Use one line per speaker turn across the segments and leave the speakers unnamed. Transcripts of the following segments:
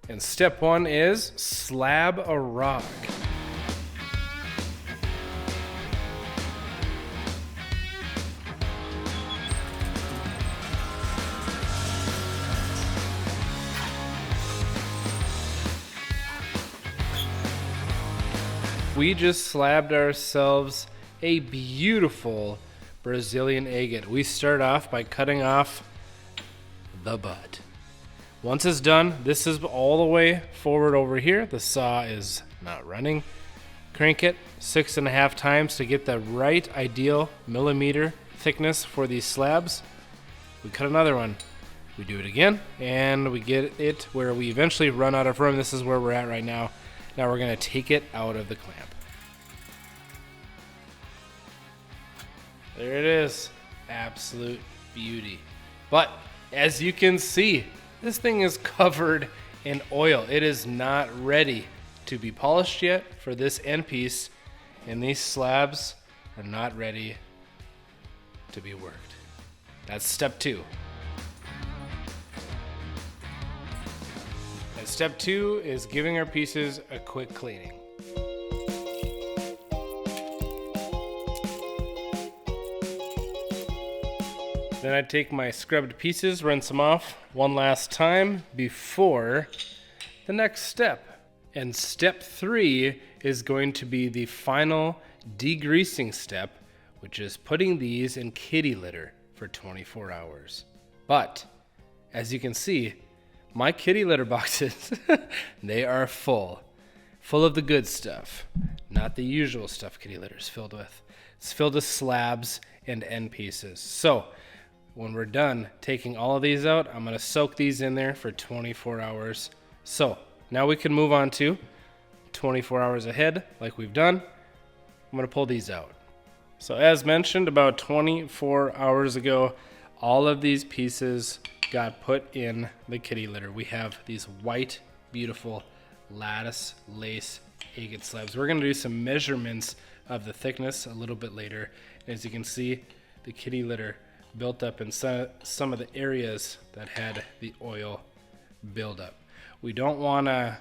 And step 1 is slab a rock. We just slabbed ourselves a beautiful Brazilian agate. We start off by cutting off the butt. Once it's done, this is all the way forward over here. The saw is not running. Crank it 6.5 times to get the right ideal millimeter thickness for these slabs. We cut another one. We do it again, and we get it where we eventually run out of room. This is where we're at right now. Now we're going to take it out of the clamp. There it is. Absolute beauty. But as you can see, this thing is covered in oil. It is not ready to be polished yet for this end piece, and these slabs are not ready to be worked. That's step 2. And step 2 is giving our pieces a quick cleaning. Then I take my scrubbed pieces, rinse them off one last time before the next step. And step 3 is going to be the final degreasing step, which is putting these in kitty litter for 24 hours. But as you can see, my kitty litter boxes, they are full of the good stuff, not the usual stuff kitty litter is filled with. It's filled with slabs and end pieces. So when we're done taking all of these out, I'm going to soak these in there for 24 hours. So now we can move on to 24 hours ahead like we've done. I'm going to pull these out. So as mentioned, about 24 hours ago, all of these pieces got put in the kitty litter. We have these white, beautiful lattice lace agate slabs. We're going to do some measurements of the thickness a little bit later. As you can see, the kitty litter built up in some of the areas that had the oil buildup. We don't want to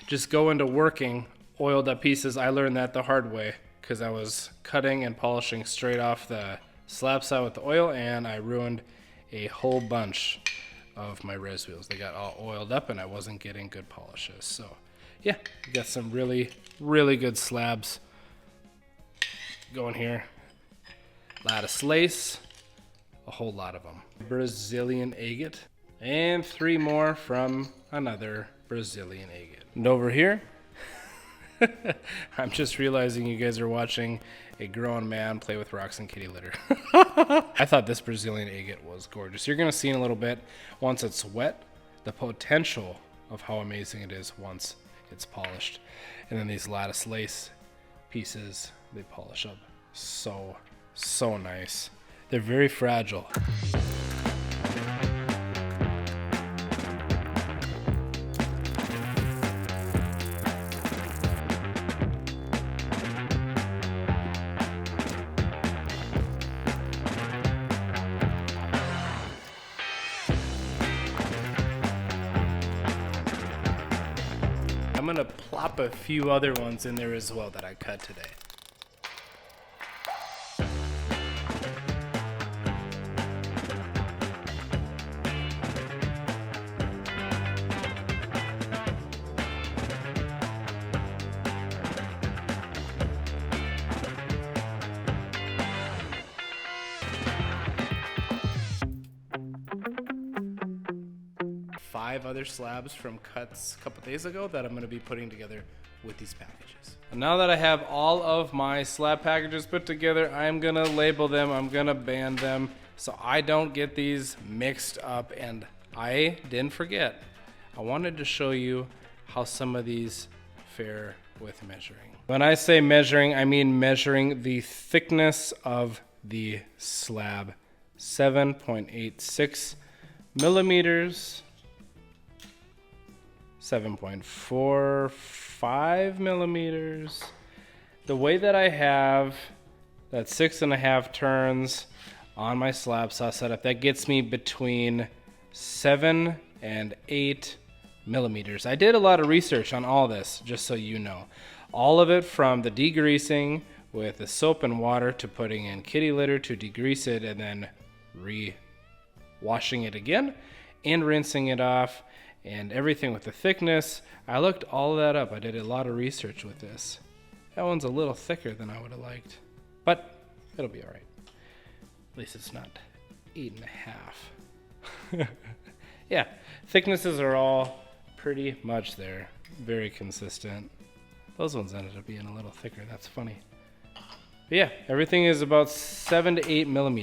just go into working oiled up pieces. I learned that the hard way because I was cutting and polishing straight off the slab side with the oil, and I ruined a whole bunch of my res wheels. They got all oiled up and I wasn't getting good polishes. So yeah, we got some really, really good slabs going here. Lattice lace, a whole lot of them. Brazilian agate, and 3 more from another Brazilian agate. And over here, I'm just realizing you guys are watching a grown man play with rocks and kitty litter. I thought this Brazilian agate was gorgeous. You're gonna see in a little bit, once it's wet, the potential of how amazing it is once it's polished. And then these lattice lace pieces, they polish up so nice. They're very fragile. I'm gonna plop a few other ones in there as well that I cut today. Other slabs from cuts a couple days ago that I'm going to be putting together with these packages. And now that I have all of my slab packages put together, I'm going to label them, I'm going to band them so I don't get these mixed up. And I didn't forget, I wanted to show you how some of these fare with measuring. When I say measuring, I mean measuring the thickness of the slab. 7.86 millimeters, 7.45 millimeters. The way that I have that 6.5 turns on my slab saw setup, that gets me between 7 and 8 millimeters. I did a lot of research on all this, just so you know. All of it from the degreasing with the soap and water to putting in kitty litter to degrease it and then washing it again and rinsing it off and everything with the thickness. I looked all of that up. I did a lot of research with this. That one's a little thicker than I would have liked, but it'll be all right. At least it's not 8.5. Yeah, thicknesses are all pretty much there. Very consistent. Those ones ended up being a little thicker. That's funny. But yeah, everything is about 7 to 8 millimeters.